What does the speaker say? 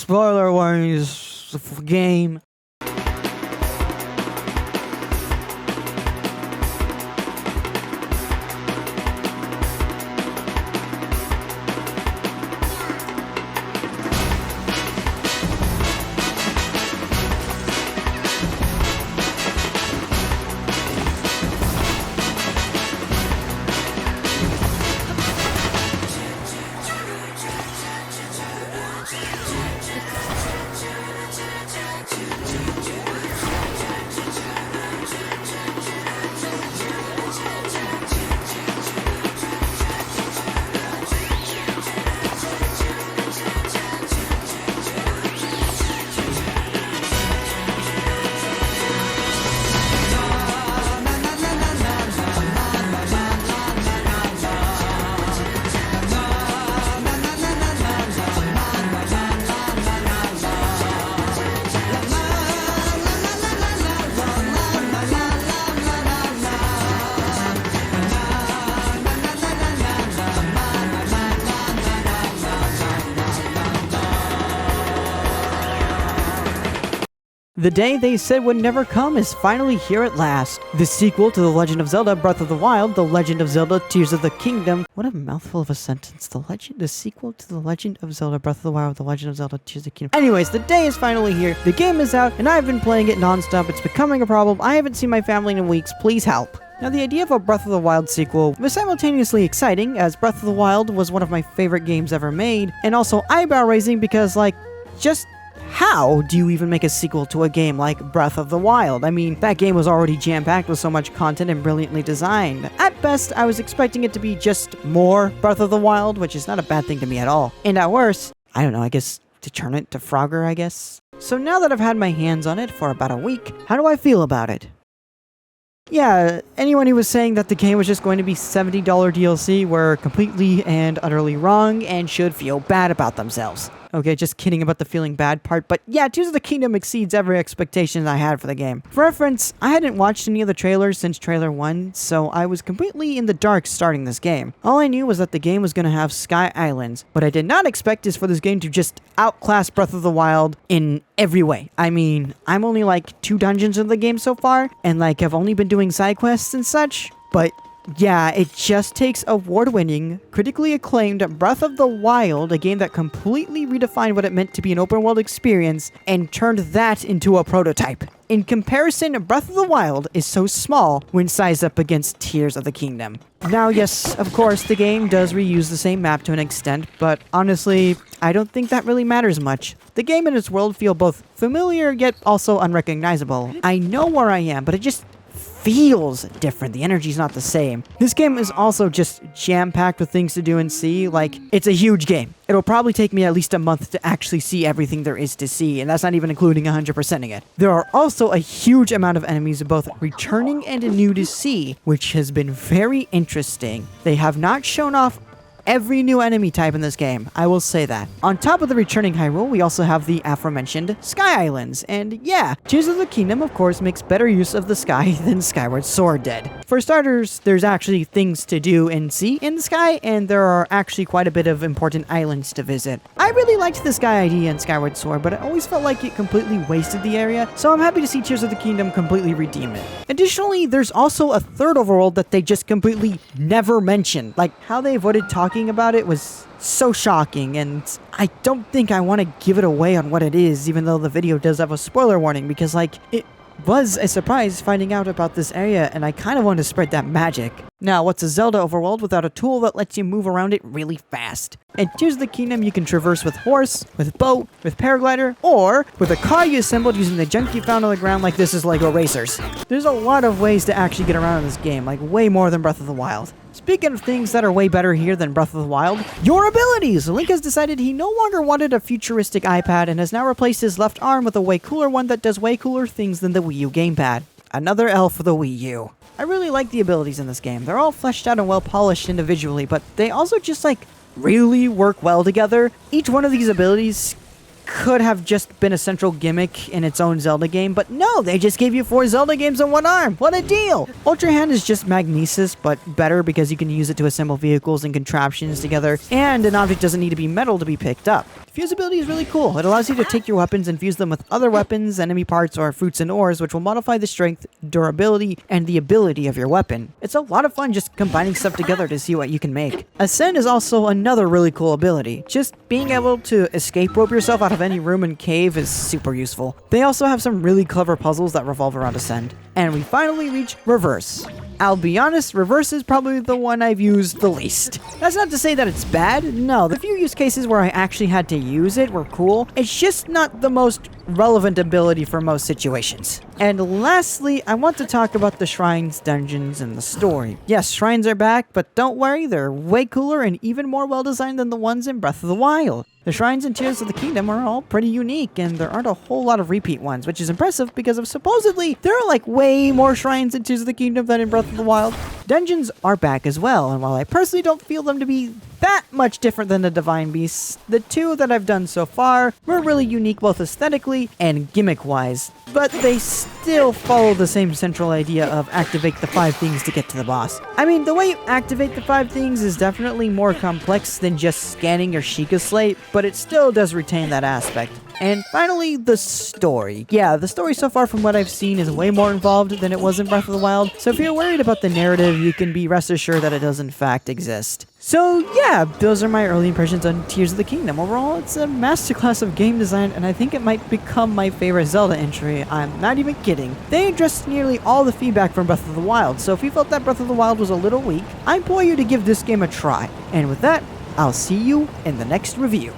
spoiler warnings, game. The day they said would never come is finally here at last. The sequel to The Legend of Zelda Breath of the Wild, The Legend of Zelda Tears of the Kingdom. What a mouthful of a sentence. The sequel to The Legend of Zelda Breath of the Wild, The Legend of Zelda Tears of the Kingdom. Anyways, the day is finally here. The game is out, and I've been playing it nonstop. It's becoming a problem. I haven't seen my family in weeks. Please help. Now, the idea of a Breath of the Wild sequel was simultaneously exciting, as Breath of the Wild was one of my favorite games ever made, and also eyebrow-raising because, just how do you even make a sequel to a game like Breath of the Wild? I mean, that game was already jam-packed with so much content and brilliantly designed. At best, I was expecting it to be just more Breath of the Wild, which is not a bad thing to me at all. And at worst, I don't know, I guess to turn it to Frogger, I guess. So now that I've had my hands on it for about a week, how do I feel about it? Yeah, anyone who was saying that the game was just going to be $70 DLC were completely and utterly wrong and should feel bad about themselves. Okay, just kidding about the feeling bad part, but yeah, Tears of the Kingdom exceeds every expectation I had for the game. For reference, I hadn't watched any of the trailers since trailer 1, so I was completely in the dark starting this game. All I knew was that the game was going to have Sky Islands. What I did not expect is for this game to just outclass Breath of the Wild in every way. I mean, I'm only 2 dungeons in the game so far, and I've only been doing side quests and such, but yeah, it just takes award-winning, critically acclaimed Breath of the Wild, a game that completely redefined what it meant to be an open-world experience, and turned that into a prototype. In comparison, Breath of the Wild is so small when sized up against Tears of the Kingdom. Now, yes, of course, the game does reuse the same map to an extent, but honestly, I don't think that really matters much. The game and its world feel both familiar, yet also unrecognizable. I know where I am, but it just feels different. The energy's not the same. This game is also just jam-packed with things to do and see. It's a huge game. It'll probably take me at least a month to actually see everything there is to see, and that's not even including 100%ing it. There are also a huge amount of enemies, both returning and new to see, which has been very interesting. They have not shown off every new enemy type in this game, I will say that. On top of the returning Hyrule, we also have the aforementioned Sky Islands, and yeah, Tears of the Kingdom of course makes better use of the sky than Skyward Sword did. For starters, there's actually things to do and see in the sky, and there are actually quite a bit of important islands to visit. I really liked the sky idea in Skyward Sword, but I always felt like it completely wasted the area, so I'm happy to see Tears of the Kingdom completely redeem it. Additionally, there's also a third overworld that they just completely never mentioned. How they avoided talking about it was so shocking, and I don't think I want to give it away on what it is, even though the video does have a spoiler warning, because it was a surprise finding out about this area, and I kind of want to spread that magic. Now, what's a Zelda overworld without a tool that lets you move around it really fast? In Tears of the Kingdom, you can traverse with horse, with boat, with paraglider, or with a car you assembled using the junk you found on the ground like this is Lego Racers. There's a lot of ways to actually get around in this game, way more than Breath of the Wild. Speaking of things that are way better here than Breath of the Wild, your abilities! Link has decided he no longer wanted a futuristic iPad and has now replaced his left arm with a way cooler one that does way cooler things than the Wii U gamepad. Another L for the Wii U. I really like the abilities in this game. They're all fleshed out and well polished individually, but they also just really work well together. Each one of these abilities could have just been a central gimmick in its own Zelda game, but no, they just gave you 4 Zelda games on one arm. What a deal! Ultra Hand is just magnesis, but better because you can use it to assemble vehicles and contraptions together, and an object doesn't need to be metal to be picked up. Fusibility is really cool. It allows you to take your weapons and fuse them with other weapons, enemy parts, or fruits and ores, which will modify the strength, durability, and the ability of your weapon. It's a lot of fun just combining stuff together to see what you can make. Ascend is also another really cool ability. Just being able to escape rope yourself out of any room and cave is super useful. They also have some really clever puzzles that revolve around Ascend. And we finally reach Reverse. I'll be honest, Reverse is probably the one I've used the least. That's not to say that it's bad. No, the few use cases where I actually had to use it were cool. It's just not the most relevant ability for most situations. And lastly, I want to talk about the shrines, dungeons, and the story. Yes, shrines are back, but don't worry, they're way cooler and even more well designed than the ones in Breath of the Wild. The shrines and Tears of the Kingdom are all pretty unique, and there aren't a whole lot of repeat ones, which is impressive because of supposedly there are like way more shrines in Tears of the Kingdom than in Breath of the Wild. Dungeons are back as well, and while I personally don't feel them to be that much different than the Divine Beasts, the 2 that I've done so far were really unique both aesthetically and gimmick-wise, but they still follow the same central idea of activate the 5 things to get to the boss. I mean, the way you activate the 5 things is definitely more complex than just scanning your Sheikah slate, but it still does retain that aspect. And finally, the story. Yeah, the story so far from what I've seen is way more involved than it was in Breath of the Wild, so if you're worried about the narrative, you can be rest assured that it does in fact exist. So yeah, those are my early impressions on Tears of the Kingdom. Overall, it's a masterclass of game design, and I think it might become my favorite Zelda entry. I'm not even kidding. They addressed nearly all the feedback from Breath of the Wild, so if you felt that Breath of the Wild was a little weak, I implore you to give this game a try. And with that, I'll see you in the next review.